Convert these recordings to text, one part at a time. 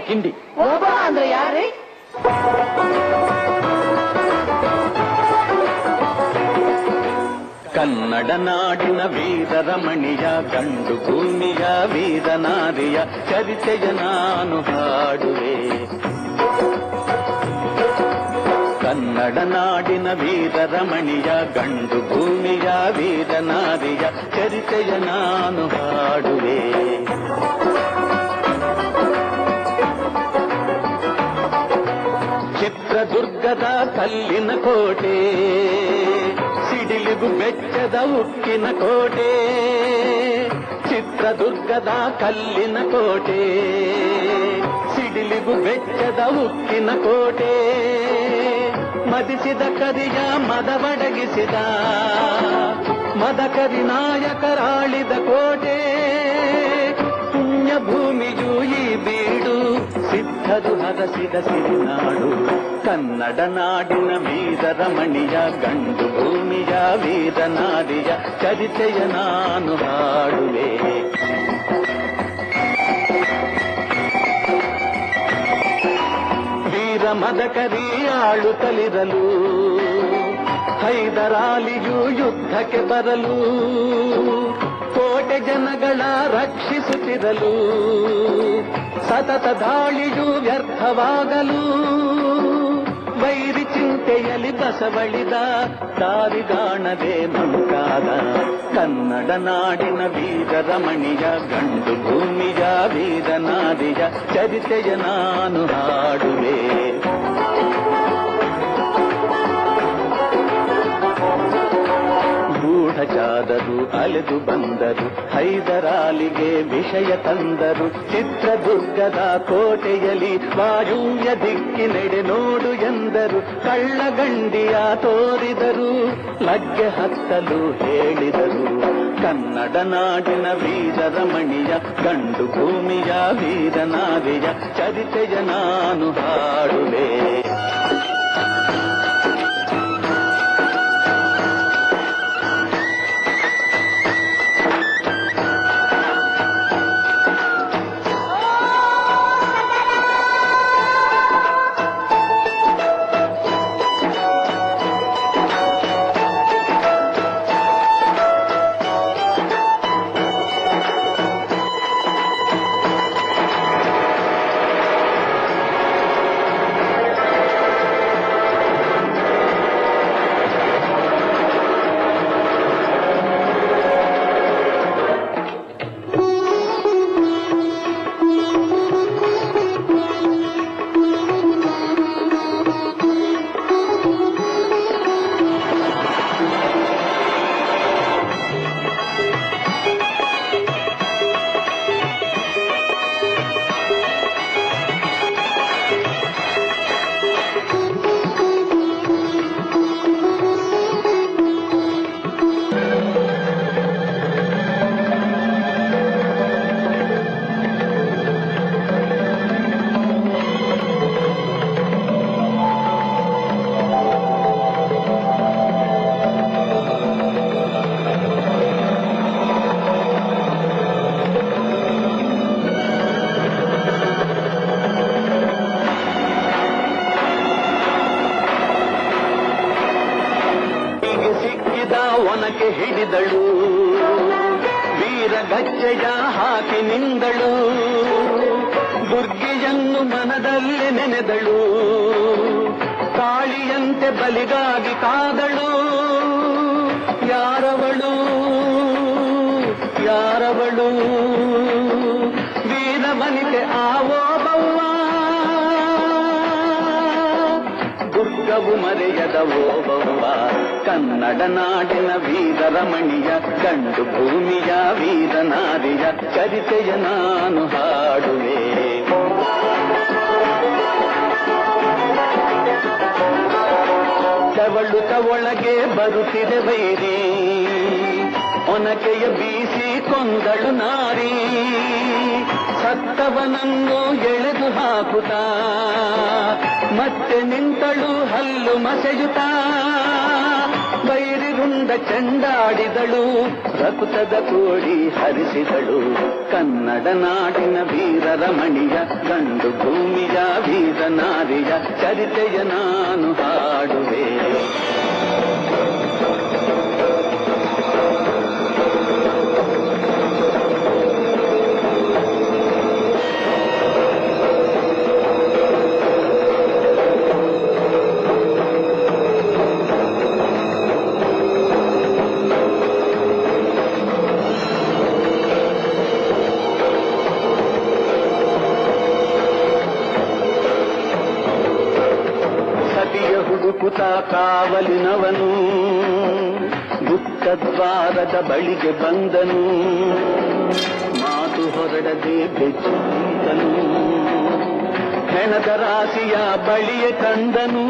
ಕಿಂಡಿ ಓಬ ಅಂದ್ರೆ ಯಾರೇ? ಕನ್ನಡ ನಾಡಿನ ವೀರರಮಣಿಯ ಗಂಡು ಭೂಮಿಯ ವೀರನಾರಿಯ ಚರಿತೆಯ ನಾನು ಹಾಡುವೆ. ಕನ್ನಡ ನಾಡಿನ ವೀರರಮಣಿಯ ಗಂಡು ಭೂಮಿಯ ವೀರನಾರಿಯ ಚರಿತೆಯ ನಾನು ಹಾಡುವೆ. ಚಿತ್ರದುರ್ಗದ ಕಲ್ಲಿನ ಕೋಟೆ, ಸಿಡಿಲಿಗು ಬೆಚ್ಚದ ಉಕ್ಕಿನ ಕೋಟೆ. ಚಿತ್ರದುರ್ಗದ ಕಲ್ಲಿನ ಕೋಟೆ, ಸಿಡಿಲಿಗು ಬೆಚ್ಚದ ಉಕ್ಕಿನ ಕೋಟೆ. ಮದಿಸಿದ ಕರಿಯ ಮದವಡಗಿಸಿದ ಮದಕರಿ ನಾಯಕರಾಳಿದ ಕೋಟೆ. ಪುಣ್ಯ ಭೂಮಿಯು ಈ ಬೀಡು, ಸಿದ್ಧರು ಹರಸಿದ ಸಿರಿನಾಡು. ಕನ್ನಡ ನಾಡಿನ ವೀರರಮಣಿಯ ಗಂಡು ಭೂಮಿಯ ವೀರನಾರಿಯ ಚರಿತೆಯ ನಾನು ಹಾಡುವೆ. ವೀರ ಮದಕರಿ ಆಳುತ್ತಲಿರಲು, ಹೈದರಾಲಿಯು ಯುದ್ಧಕ್ಕೆ ಬರಲು, ಕೋಟೆ ಜನಗಳ ರಕ್ಷಿಸುತ್ತಿರಲು, ಸತತ ದಾಳಿಯು ವ್ಯರ್ಥವಾಗಲು. ವೈರಿ ಚಿಂತೆಯಲ್ಲಿ ಬಸವಳಿದ, ದಾರಿಗಾಣದೆ ಮಂಕಾದ. ಕನ್ನಡ ನಾಡಿನ ವೀರರಮಣಿಯ ಗಂಡು ಭೂಮಿಯ ವೀರನಾರಿಯ ಚರಿತೆಯ ನಾನು ಹಾಡುವೆ. ಗೂಢಚಾರರು ಅಲೆದು ಬಂದರು, ಹೈದರಾಲಿಗೆ ವಿಷಯ ತಂದರು. ಚಿತ್ರದುರ್ಗದ ಕೋಟೆಯಲ್ಲಿ ವಾಯುವ್ಯ ದಿಕ್ಕಿನೆಡೆ ನೋಡು ಎಂದರು. ಕಳ್ಳಗಂಡಿಯ ತೋರಿದರು, ಲಗ್ಗೆ ಹತ್ತಲು ಹೇಳಿದರು. ಕನ್ನಡ ನಾಡಿನ ವೀರರಮಣಿಯ ಗಂಡು ಭೂಮಿಯ ವೀರನಾರಿಯ ಚರಿತೆಯ ನಾನು ಹಾಡುವೆ. ಒನಕೆ ಹಿಡಿದಳು, ವೀರ ಗಜ್ಜೆಯ ಹಾಕಿ ನಿಂದಳು. ದುರ್ಗೆಯನ್ನು ಮನದಲ್ಲಿ ನೆನೆದಳು, ಕಾಳಿಯಂತೆ ಬಲಿಗಾಗಿ ಕಾದಳು. ಯಾರವಳು ಯಾರವಳು ಆವೋ ಬವ್ವ, ದುರ್ಗವು ಮರೆಯದ ಓಬವ್ವ. ಕನ್ನಡ ನಾಡಿನ ವೀರರಮಣಿಯ, ಗಂಡು ಭೂಮಿಯ ವೀರನಾರಿಯ ಚರಿತೆಯ ನಾನು ಹಾಡುವೆ. ಕವಳುತ ಒಳಗೆ ಬರುತ್ತಿದೆ ವೈರಿ, ಒನಕೆಯ ಬೀಸಿ ಕೊಂದಳು ನಾರಿ. ಸತ್ತವನನ್ನು ಎಳೆದು ಹಾಕುತ್ತಾ ಮತ್ತೆ ನಿಂತಳು ಹಲ್ಲು ಮಸೆಯುತ್ತಾ. ವೈರಿ ರುಂಡ ಚೆಂಡಾಡಿದಳು, ರಕುತದ ಕೋಡಿ ಹರಿಸಿದಳು. ಕನ್ನಡ ನಾಡಿನ ವೀರರಮಣಿಯ, ಗಂಡು ಭೂಮಿಯ ವೀರನಾರಿಯ ಚರಿತೆಯ ನಾನು ಹಾಡುವೆ. ಹುಡುಕುತ ಕಾವಲಿನವನು ಗುಪ್ತದ್ವಾರದ ಬಳಿಗೆ ಬಂದನು. ಮಾತು ಹೊರಡದೆ ಬೆಚ್ಚಿದನು, ಹೆಣದ ರಾಶಿಯ ಬಳಿಯೇ ಕಂದನು.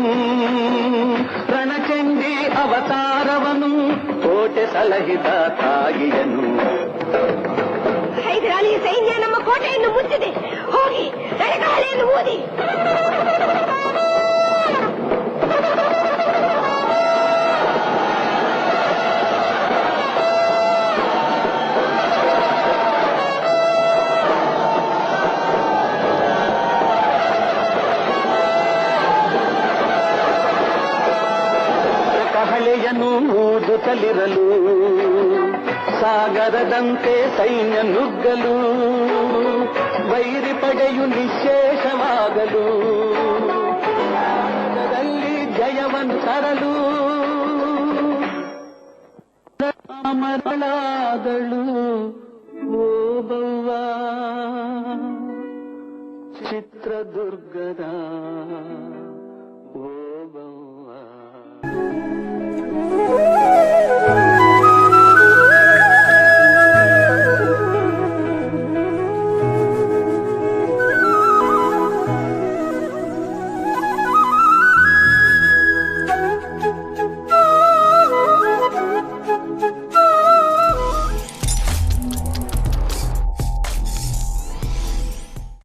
ರಣಚಂಡಿ ಅವತಾರವನು, ಕೋಟೆ ಸಲಹಿದ ತಾಯಿಯನು. ಹೈದರಾಲಿಯ ಸೈನ್ಯ ನಮ್ಮ ಕೋಟೆಯನ್ನು ಮುಚ್ಚಿದೆ, ಹೋಗಿ ರಣಗಾಳಿಯನ್ನು ಊದಿ. ಕಹಳೆಯನ್ನು ಊದುತ್ತಲಿರಲು, ಸಾಗರದಂತೆ ಸೈನ್ಯ ನುಗ್ಗಲು. ವೈರಿ ಪಡೆಯು ನಿಶ್ಶೇಷವಾಗಲು, ದಲ್ಲಿ ಜಯವನ್ನು ತರಲು. ಅಮರಳಾದಳು ಓಬವ್ವ, ಚಿತ್ರದುರ್ಗದ